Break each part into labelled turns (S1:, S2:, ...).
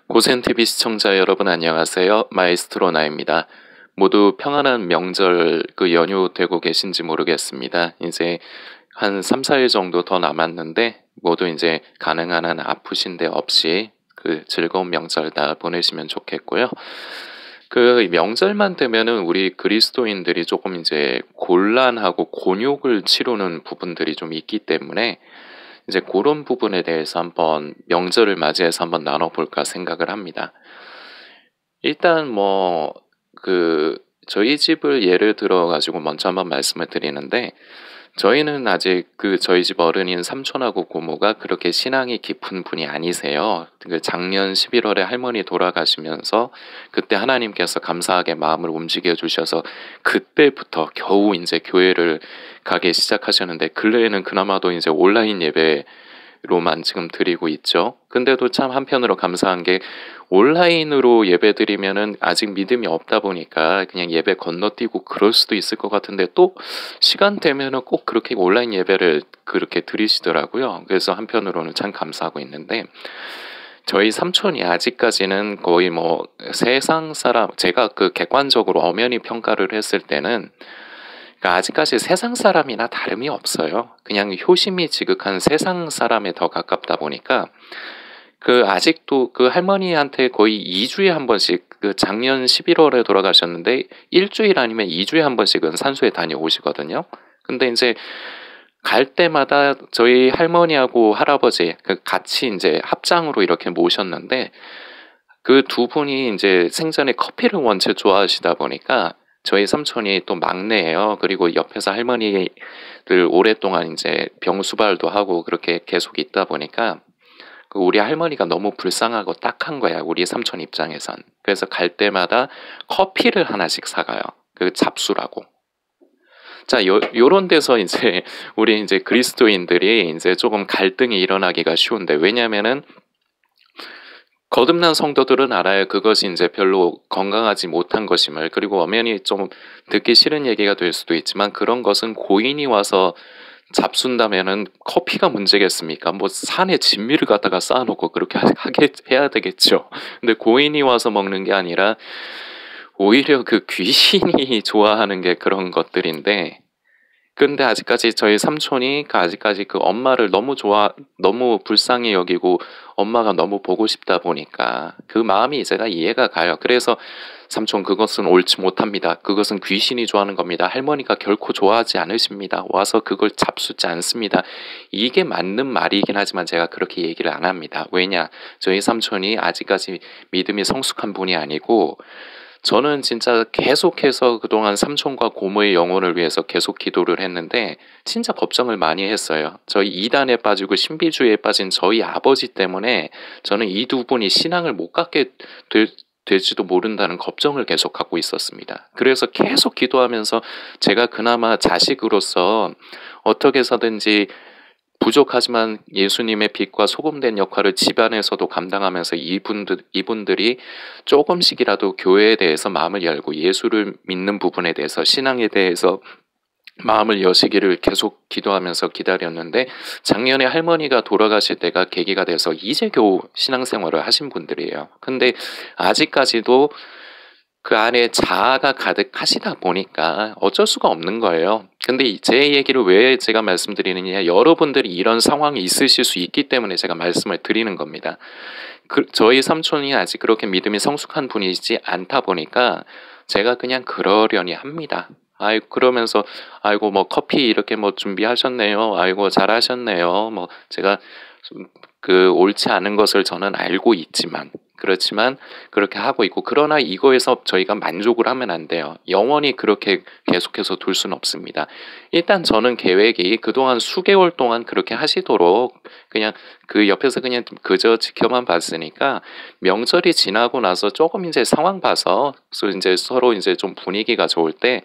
S1: 고센TV 시청자 여러분 안녕하세요. 마에스트로 나입니다. 모두 평안한 명절 연휴 되고 계신지 모르겠습니다. 이제 한 3, 4일 정도 더 남았는데 모두 이제 가능한 한 아프신 데 없이 즐거운 명절 다 보내시면 좋겠고요. 명절만 되면은 우리 그리스도인들이 조금 이제 곤란하고 곤욕을 치르는 부분들이 좀 있기 때문에 이제 그런 부분에 대해서 한번 명절을 맞이해서 한번 나눠볼까 생각을 합니다. 일단 저희 집을 예를 들어 가지고 먼저 한번 말씀을 드리는데, 저희는 아직 저희 집 어른인 삼촌하고 고모가 그렇게 신앙이 깊은 분이 아니세요. 작년 11월에 할머니 돌아가시면서 그때 하나님께서 감사하게 마음을 움직여 주셔서 그때부터 겨우 이제 교회를 가기 시작하셨는데, 근래에는 그나마도 이제 온라인 예배로만 지금 드리고 있죠. 근데도 참 한편으로 감사한 게, 온라인으로 예배 드리면은 아직 믿음이 없다 보니까 그냥 예배 건너뛰고 그럴 수도 있을 것 같은데, 또 시간 되면은 꼭 그렇게 온라인 예배를 그렇게 드리시더라고요. 그래서 한편으로는 참 감사하고 있는데, 저희 삼촌이 아직까지는 거의 세상 사람, 제가 객관적으로 엄연히 평가를 했을 때는 아직까지 세상 사람이나 다름이 없어요. 그냥 효심이 지극한 세상 사람에 더 가깝다 보니까 아직도 할머니한테 거의 2주에 한 번씩, 작년 11월에 돌아가셨는데 1주일 아니면 2주에 한 번씩은 산소에 다녀오시거든요. 근데 이제 갈 때마다 저희 할머니하고 할아버지 같이 이제 합장으로 이렇게 모셨는데, 그 두 분이 이제 생전에 커피를 원체 좋아하시다 보니까 저희 삼촌이 또 막내예요. 그리고 옆에서 할머니들 오랫동안 이제 병수발도 하고 그렇게 계속 있다 보니까 우리 할머니가 너무 불쌍하고 딱한 거야, 우리 삼촌 입장에선. 그래서 갈 때마다 커피를 하나씩 사가요. 잡수라고. 자, 요런 데서 이제 우리 이제 그리스도인들이 이제 조금 갈등이 일어나기가 쉬운데, 왜냐면은 거듭난 성도들은 알아요. 그것이 이제 별로 건강하지 못한 것임을. 그리고 엄연히 좀 듣기 싫은 얘기가 될 수도 있지만, 그런 것은 고인이 와서 잡순다면은 커피가 문제겠습니까? 산에 진미를 갖다가 쌓아놓고 그렇게 해야 되겠죠. 근데 고인이 와서 먹는 게 아니라 오히려 귀신이 좋아하는 게 그런 것들인데, 근데 아직까지 저희 삼촌이 아직까지 엄마를 너무 불쌍히 여기고 엄마가 너무 보고 싶다 보니까 그 마음이 제가 이해가 가요. 그래서 삼촌, 그것은 옳지 못합니다. 그것은 귀신이 좋아하는 겁니다. 할머니가 결코 좋아하지 않으십니다. 와서 그걸 잡수지 않습니다. 이게 맞는 말이긴 하지만 제가 그렇게 얘기를 안 합니다. 왜냐? 저희 삼촌이 아직까지 믿음이 성숙한 분이 아니고, 저는 진짜 계속해서 그동안 삼촌과 고모의 영혼을 위해서 계속 기도를 했는데 진짜 걱정을 많이 했어요. 저희 이단에 빠지고 신비주의에 빠진 저희 아버지 때문에 저는 이 두 분이 신앙을 못 갖게 될지도 모른다는 걱정을 계속 갖고 있었습니다. 그래서 계속 기도하면서 제가 그나마 자식으로서 어떻게 해서든지 부족하지만 예수님의 빛과 소금된 역할을 집안에서도 감당하면서 이분들이 조금씩이라도 교회에 대해서 마음을 열고 예수를 믿는 부분에 대해서, 신앙에 대해서 마음을 여시기를 계속 기도하면서 기다렸는데, 작년에 할머니가 돌아가실 때가 계기가 돼서 이제 겨우 신앙생활을 하신 분들이에요. 근데 아직까지도 그 안에 자아가 가득하시다 보니까 어쩔 수가 없는 거예요. 근데 제 얘기를 왜 제가 말씀드리느냐, 여러분들이 이런 상황이 있으실 수 있기 때문에 제가 말씀을 드리는 겁니다. 저희 삼촌이 아직 그렇게 믿음이 성숙한 분이지 않다 보니까 제가 그냥 그러려니 합니다. 그러면서 아이고 커피 이렇게 준비하셨네요. 아이고 잘하셨네요. 제가 옳지 않은 것을 저는 알고 있지만, 그렇지만 그렇게 하고 있고, 그러나 이거에서 저희가 만족을 하면 안 돼요. 영원히 그렇게 계속해서 둘 수는 없습니다. 일단 저는 계획이 그동안 수개월 동안 그렇게 하시도록 그냥 옆에서 그냥 그저 지켜만 봤으니까, 명절이 지나고 나서 조금 이제 상황 봐서 이제 서로 이제 좀 분위기가 좋을 때,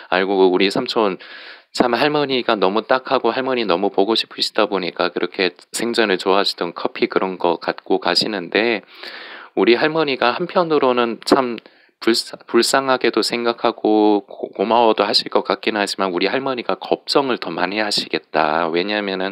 S1: 아이고 우리 삼촌 참 할머니가 너무 딱하고 할머니 너무 보고 싶으시다 보니까 그렇게 생전에 좋아하시던 커피 그런 거 갖고 가시는데, 우리 할머니가 한편으로는 참 불쌍하게도 생각하고 고마워도 하실 것 같긴 하지만 우리 할머니가 걱정을 더 많이 하시겠다. 왜냐하면은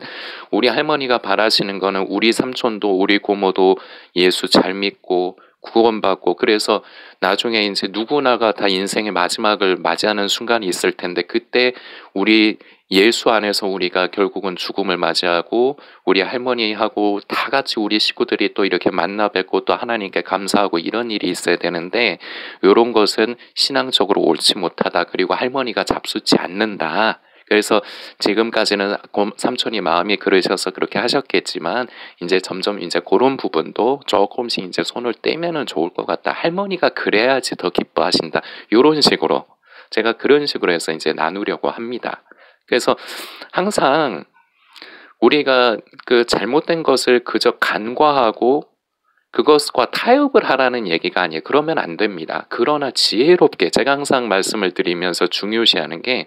S1: 우리 할머니가 바라시는 거는 우리 삼촌도 우리 고모도 예수 잘 믿고 구원받고 그래서 나중에 이제 누구나가 다 인생의 마지막을 맞이하는 순간이 있을 텐데 그때 우리 예수 안에서 우리가 결국은 죽음을 맞이하고 우리 할머니하고 다 같이 우리 식구들이 또 이렇게 만나 뵙고 또 하나님께 감사하고 이런 일이 있어야 되는데 이런 것은 신앙적으로 옳지 못하다. 그리고 할머니가 잡수지 않는다. 그래서 지금까지는 삼촌이 마음이 그러셔서 그렇게 하셨겠지만 이제 점점 이제 그런 부분도 조금씩 이제 손을 떼면은 좋을 것 같다. 할머니가 그래야지 더 기뻐하신다. 이런 식으로 제가 그런 식으로 해서 이제 나누려고 합니다. 그래서 항상 우리가 그 잘못된 것을 그저 간과하고 그것과 타협을 하라는 얘기가 아니에요. 그러면 안 됩니다. 그러나 지혜롭게 제가 항상 말씀을 드리면서 중요시하는 게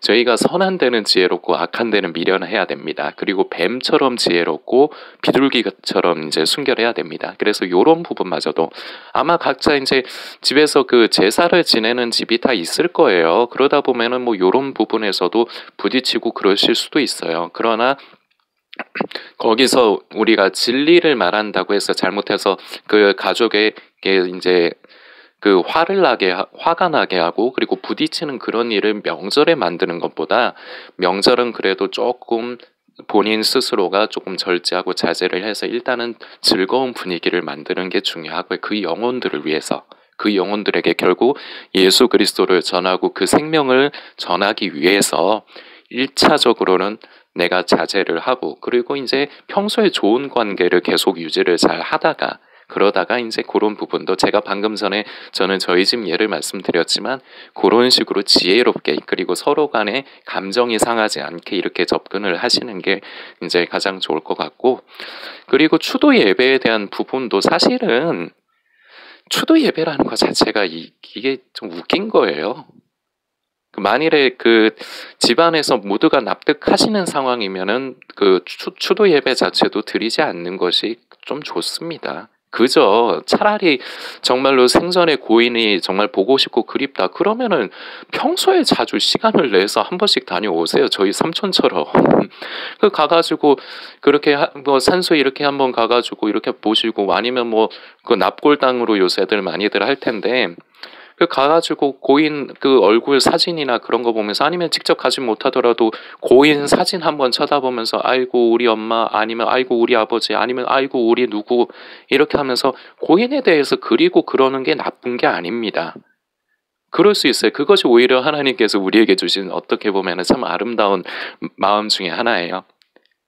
S1: 저희가 선한 데는 지혜롭고 악한 데는 미련해야 됩니다. 그리고 뱀처럼 지혜롭고 비둘기처럼 이제 순결해야 됩니다. 그래서 이런 부분마저도 아마 각자 이제 집에서 그 제사를 지내는 집이 다 있을 거예요. 그러다 보면은 뭐 이런 부분에서도 부딪히고 그러실 수도 있어요. 그러나 거기서 우리가 진리를 말한다고 해서 잘못해서 그 가족에게 이제 그 화가 나게 하고 그리고 부딪히는 그런 일을 명절에 만드는 것보다 명절은 그래도 조금 본인 스스로가 조금 절제하고 자제를 해서 일단은 즐거운 분위기를 만드는 게 중요하고 그 영혼들을 위해서 그 영혼들에게 결국 예수 그리스도를 전하고 그 생명을 전하기 위해서 1차적으로는 내가 자제를 하고 그리고 이제 평소에 좋은 관계를 계속 유지를 잘 하다가 그러다가 이제 그런 부분도 제가 방금 전에 저는 저희 집 예를 말씀드렸지만 그런 식으로 지혜롭게 그리고 서로 간에 감정이 상하지 않게 이렇게 접근을 하시는 게 이제 가장 좋을 것 같고 그리고 추도 예배에 대한 부분도 사실은 추도 예배라는 것 자체가 이게 좀 웃긴 거예요. 만일에 그 집안에서 모두가 납득하시는 상황이면은 그 추도 예배 자체도 드리지 않는 것이 좀 좋습니다. 그저 차라리 정말로 생전에 고인이 정말 보고 싶고 그립다. 그러면은 평소에 자주 시간을 내서 한 번씩 다녀오세요. 저희 삼촌처럼. 그 가가지고 그렇게 뭐 산소 이렇게 한번 가가지고 이렇게 보시고 아니면 뭐 그 납골당으로 요새들 많이들 할 텐데 그 가가지고 고인 그 얼굴 사진이나 그런 거 보면서 아니면 직접 가지 못하더라도 고인 사진 한번 쳐다보면서 아이고 우리 엄마 아니면 아이고 우리 아버지 아니면 아이고 우리 누구 이렇게 하면서 고인에 대해서 그리고 그러는 게 나쁜 게 아닙니다. 그럴 수 있어요. 그것이 오히려 하나님께서 우리에게 주신 어떻게 보면 참 아름다운 마음 중에 하나예요.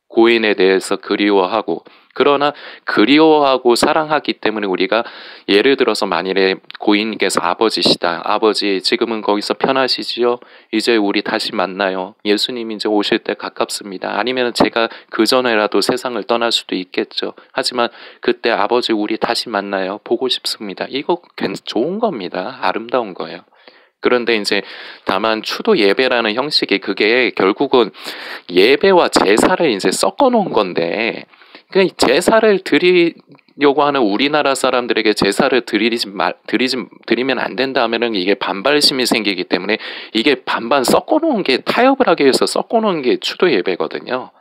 S1: 고인에 대해서 그리워하고 그러나 그리워하고 사랑하기 때문에 우리가 예를 들어서 만일에 고인께서 아버지시다. 아버지 지금은 거기서 편하시지요? 이제 우리 다시 만나요. 예수님 이제 오실 때 가깝습니다. 아니면 제가 그 전에라도 세상을 떠날 수도 있겠죠. 하지만 그때 아버지 우리 다시 만나요. 보고 싶습니다. 이거 좋은 겁니다. 아름다운 거예요. 그런데 이제 다만 추도 예배라는 형식이 그게 결국은 예배와 제사를 이제 섞어 놓은 건데 그 제사를 드리려고 하는 우리나라 사람들에게 제사를 드리면 안 된다 하면은 이게 반발심이 생기기 때문에 이게 반반 섞어 놓은 게 타협을 하기 위해서 섞어 놓은 게 추도 예배거든요.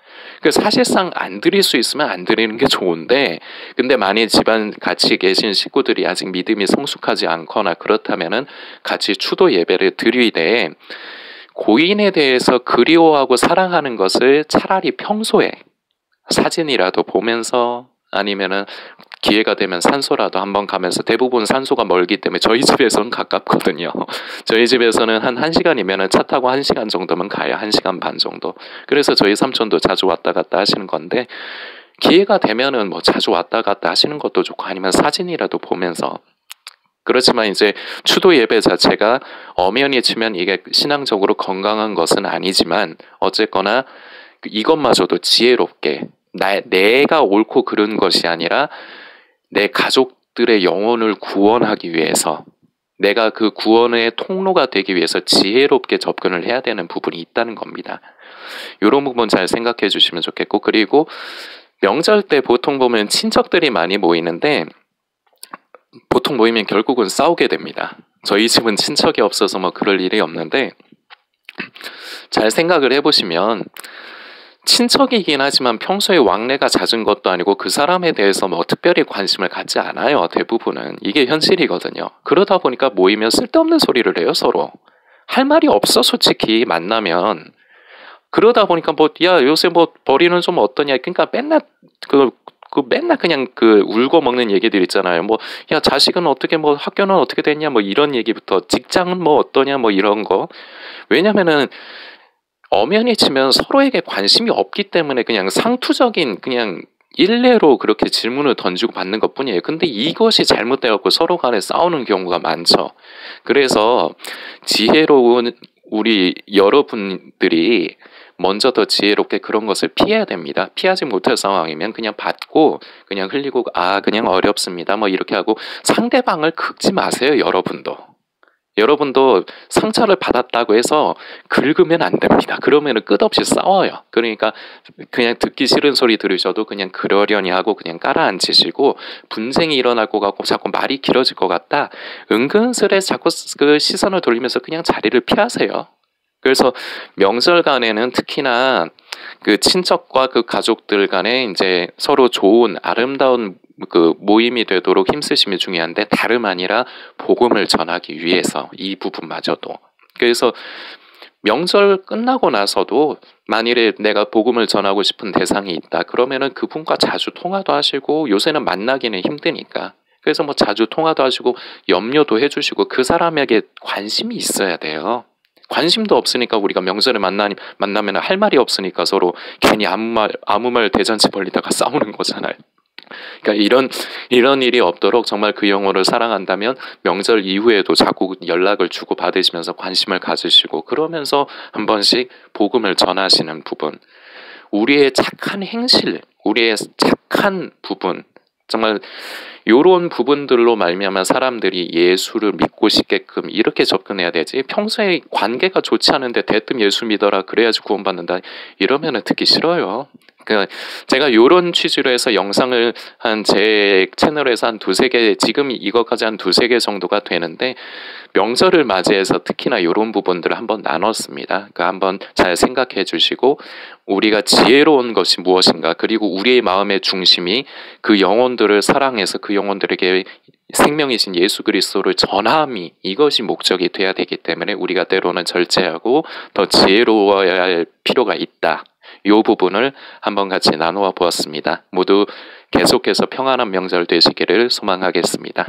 S1: 그 사실상 안 드릴 수 있으면 안 드리는 게 좋은데 근데 만일 집안 같이 계신 식구들이 아직 믿음이 성숙하지 않거나 그렇다면은 같이 추도 예배를 드리되 고인에 대해서 그리워하고 사랑하는 것을 차라리 평소에 사진이라도 보면서 아니면은 기회가 되면 산소라도 한번 가면서 대부분 산소가 멀기 때문에 저희 집에서는 가깝거든요. 저희 집에서는 한 1시간이면 차 타고 1시간 정도면 가요. 1시간 반 정도. 그래서 저희 삼촌도 자주 왔다 갔다 하시는 건데 기회가 되면은 뭐 자주 왔다 갔다 하시는 것도 좋고 아니면 사진이라도 보면서 그렇지만 이제 추도 예배 자체가 엄연히 치면 이게 신앙적으로 건강한 것은 아니지만 어쨌거나 이것마저도 지혜롭게 내가 옳고 그른 것이 아니라 내 가족들의 영혼을 구원하기 위해서 내가 그 구원의 통로가 되기 위해서 지혜롭게 접근을 해야 되는 부분이 있다는 겁니다. 이런 부분 잘 생각해 주시면 좋겠고 그리고 명절 때 보통 보면 친척들이 많이 모이는데 보통 모이면 결국은 싸우게 됩니다. 저희 집은 친척이 없어서 뭐 그럴 일이 없는데 잘 생각을 해보시면 친척이긴 하지만 평소에 왕래가 잦은 것도 아니고 그 사람에 대해서 뭐 특별히 관심을 갖지 않아요. 대부분은. 이게 현실이거든요. 그러다 보니까 모이면 쓸데없는 소리를 해요. 서로. 할 말이 없어 솔직히 만나면. 그러다 보니까 뭐 야 요새 뭐 벌이는 좀 어떠냐. 그러니까 맨날 맨날 그냥 울고 먹는 얘기들 있잖아요. 뭐 야 자식은 어떻게 뭐 학교는 어떻게 됐냐 뭐 이런 얘기부터 직장은 뭐 어떠냐 뭐 이런 거. 왜냐면은 엄연히 치면 서로에게 관심이 없기 때문에 그냥 상투적인 그냥 일례로 그렇게 질문을 던지고 받는 것뿐이에요. 근데 이것이 잘못되었고 서로 간에 싸우는 경우가 많죠. 그래서 지혜로운 우리 여러분들이 먼저 더 지혜롭게 그런 것을 피해야 됩니다. 피하지 못할 상황이면 그냥 받고 그냥 흘리고 그냥 어렵습니다. 뭐 이렇게 하고 상대방을 긁지 마세요. 여러분도 상처를 받았다고 해서 긁으면 안 됩니다. 그러면 끝없이 싸워요. 그러니까 그냥 듣기 싫은 소리 들으셔도 그냥 그러려니 하고 그냥 깔아앉히시고 분쟁이 일어날 것 같고 자꾸 말이 길어질 것 같다. 은근슬에 자꾸 그 시선을 돌리면서 그냥 자리를 피하세요. 그래서 명절간에는 특히나 그 친척과 그 가족들 간에 이제 서로 좋은 아름다운 그 모임이 되도록 힘쓰심이 중요한데 다름 아니라 복음을 전하기 위해서 이 부분마저도. 그래서 명절 끝나고 나서도 만일에 내가 복음을 전하고 싶은 대상이 있다 그러면은 그분과 자주 통화도 하시고 요새는 만나기는 힘드니까 그래서 뭐 자주 통화도 하시고 염려도 해주시고 그 사람에게 관심이 있어야 돼요. 관심도 없으니까 우리가 명절에 만나면 할 말이 없으니까 서로 괜히 아무 말 대잔치 벌리다가 싸우는 거잖아요. 그러니까 이런 일이 없도록 정말 그 영혼을 사랑한다면 명절 이후에도 자꾸 연락을 주고 받으시면서 관심을 가지시고 그러면서 한 번씩 복음을 전하시는 부분, 우리의 착한 행실, 우리의 착한 부분, 정말 요런 부분들로 말미암아 사람들이 예수를 믿고 싶게끔 이렇게 접근해야 되지. 평소에 관계가 좋지 않은데 대뜸 예수 믿어라 그래야지 구원받는다 이러면은 듣기 싫어요. 그러니까 제가 요런 취지로 해서 영상을 한 제 채널에서 한 두세 개, 지금 이것까지 한 두세 개 정도가 되는데 명절을 맞이해서 특히나 요런 부분들을 한번 나눴습니다. 그러니까 한번 잘 생각해 주시고 우리가 지혜로운 것이 무엇인가 그리고 우리의 마음의 중심이 그 영혼들을 사랑해서 그 영혼들에게 생명이신 예수 그리스도를 전함이 이것이 목적이 돼야 되기 때문에 우리가 때로는 절제하고 더 지혜로워야 할 필요가 있다. 이 부분을 한번 같이 나누어 보았습니다. 모두 계속해서 평안한 명절 되시기를 소망하겠습니다.